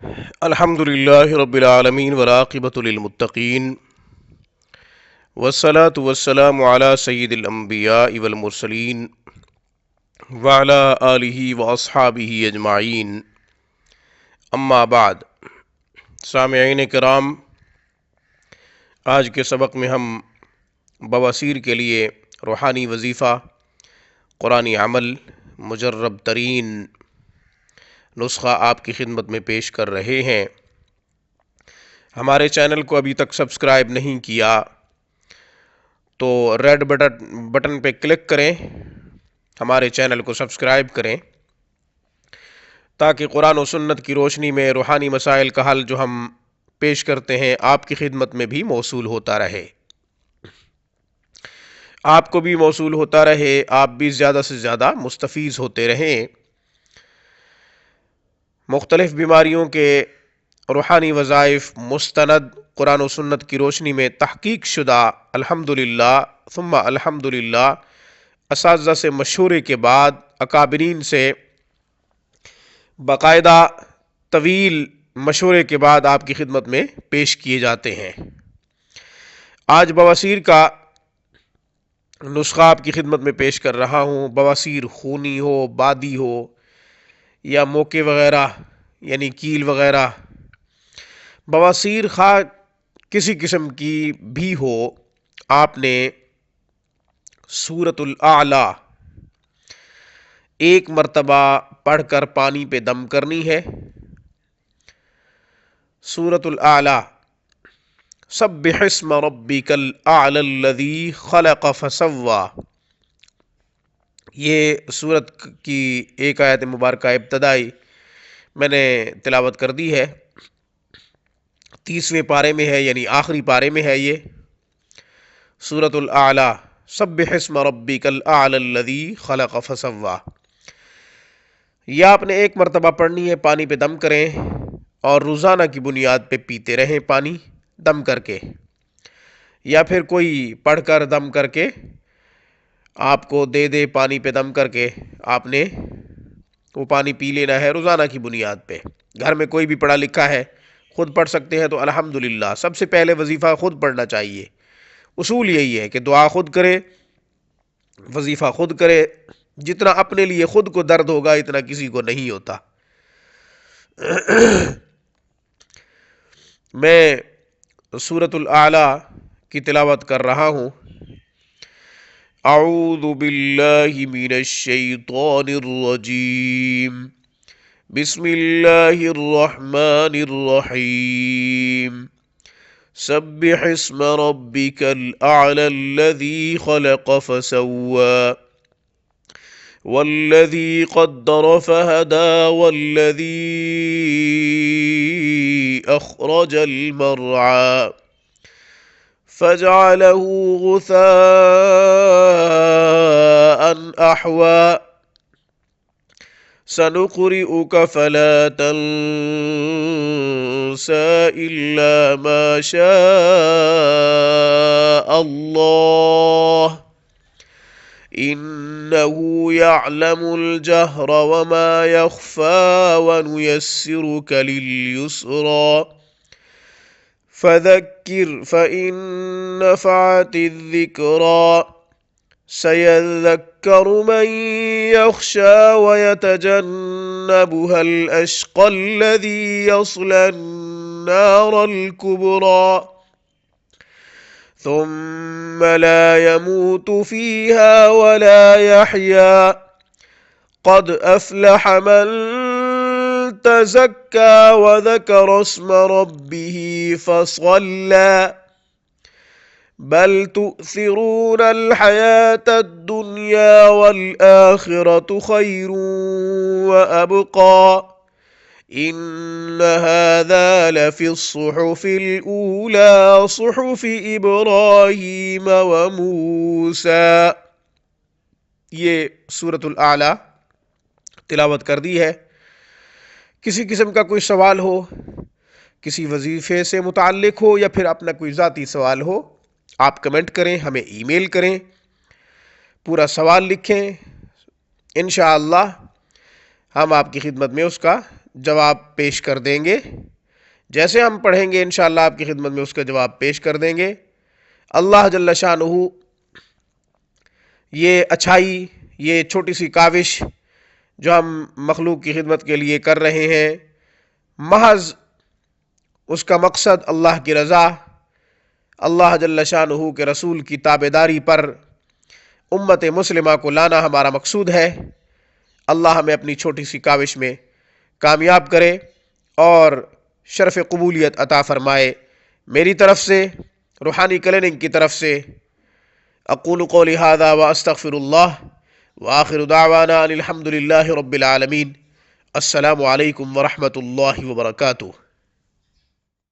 الحمد للہ رب العالمین والعاقبۃ للمتقین والصلاة والسلام علی سید الانبیاء والمرسلین وعلی آلہ واصحابہ اجمعین اما بعد۔ سامعین کرام، آج کے سبق میں ہم بواسیر کے لیے روحانی وظیفہ، قرآنی عمل، مجرب ترین نسخہ آپ کی خدمت میں پیش کر رہے ہیں۔ ہمارے چینل کو ابھی تک سبسکرائب نہیں کیا تو ریڈ بٹن پہ کلک کریں، ہمارے چینل کو سبسکرائب کریں تاکہ قرآن و سنت کی روشنی میں روحانی مسائل کا حل جو ہم پیش کرتے ہیں آپ کی خدمت میں بھی موصول ہوتا رہے، آپ کو بھی موصول ہوتا رہے، آپ بھی زیادہ سے زیادہ مستفیض ہوتے رہیں۔ مختلف بیماریوں کے روحانی وظائف مستند قرآن و سنت کی روشنی میں تحقیق شدہ الحمدللہ ثم الحمدللہ اساتذہ سے مشورے کے بعد، اکابرین سے باقاعدہ طویل مشورے کے بعد آپ کی خدمت میں پیش کیے جاتے ہیں۔ آج بواسیر کا نسخہ آپ کی خدمت میں پیش کر رہا ہوں۔ بواسیر خونی ہو، بادی ہو یا موقع وغیرہ یعنی کیل وغیرہ، بواسیر خواہ کسی قسم کی بھی ہو، آپ نے سورۃ الاعلی ایک مرتبہ پڑھ کر پانی پہ دم کرنی ہے۔ سورۃ الاعلی، سبح اسم ربک الاعلی الذی خلق فسوی، یہ سورت کی ایک آیت مبارکہ ابتدائی میں نے تلاوت کر دی ہے، 30ویں پارے میں ہے، یعنی آخری پارے میں ہے یہ سورۃ الاعلی، سبح اسم ربک الاعلی الذی خلق فسوی۔ یا آپ نے ایک مرتبہ پڑھنی ہے، پانی پہ دم کریں اور روزانہ کی بنیاد پہ پیتے رہیں پانی دم کر کے، یا پھر کوئی پڑھ کر دم کر کے آپ کو دے دے، پانی پہ دم کر کے آپ نے وہ پانی پی لینا ہے روزانہ کی بنیاد پہ۔ گھر میں کوئی بھی پڑھا لکھا ہے، خود پڑھ سکتے ہیں تو الحمدللہ، سب سے پہلے وظیفہ خود پڑھنا چاہیے۔ اصول یہی ہے کہ دعا خود کرے، وظیفہ خود کرے، جتنا اپنے لیے خود کو درد ہوگا اتنا کسی کو نہیں ہوتا۔ میں سورۃ الاعلی کی تلاوت کر رہا ہوں۔ اعوذ باللہ من الشیطان الرجیم، بسم اللہ الرحمن الرحیم، سبح اسم ربک الاعلی الذی خلق فسوی والذی قدر فہدی والذی اخرج المرعی فجعله غثاء احوى سنقرئك فلا تنسى إلا ما شاء الله إنه يعلم الجهر وما يخفى ونيسرك لليسرى فذكر فإن نفعت الذكرى سيذكر من يخشى ويتجنبها الأشقى الذي يصلى النار الكبرى ثم لا يموت فيها ولا يحيا قد أفلح من تزكى وذكر اسم ربه فصلى بل تؤثرون الحياة الدنيا والآخرة خير وأبقى إن هذا لفي الصحف الأولى صحف إبراهيم وموسى۔ یہ سورۃ الاعلی تلاوت کر دی ہے۔ کسی قسم کا کوئی سوال ہو، کسی وظیفے سے متعلق ہو یا پھر اپنا کوئی ذاتی سوال ہو، آپ کمنٹ کریں، ہمیں ای میل کریں، پورا سوال لکھیں، انشاءاللہ ہم آپ کی خدمت میں اس کا جواب پیش کر دیں گے، جیسے ہم پڑھیں گے انشاءاللہ آپ کی خدمت میں اس کا جواب پیش کر دیں گے۔ اللہ جل شانہ یہ اچھائی، یہ چھوٹی سی کاوش جو ہم مخلوق کی خدمت کے لیے کر رہے ہیں، محض اس کا مقصد اللہ کی رضا، اللہ جل شانہ کے رسول کی تابعداری پر امت مسلمہ کو لانا ہمارا مقصود ہے۔ اللہ ہمیں اپنی چھوٹی سی کاوش میں کامیاب کرے اور شرف قبولیت عطا فرمائے۔ میری طرف سے، روحانی کلیننگ کی طرف سے، اقول قولی ھذا واستغفر اللہ وآخر دعوانا ان الحمد للہ رب العالمین۔ السلام علیکم ورحمۃ اللہ وبرکاتہ۔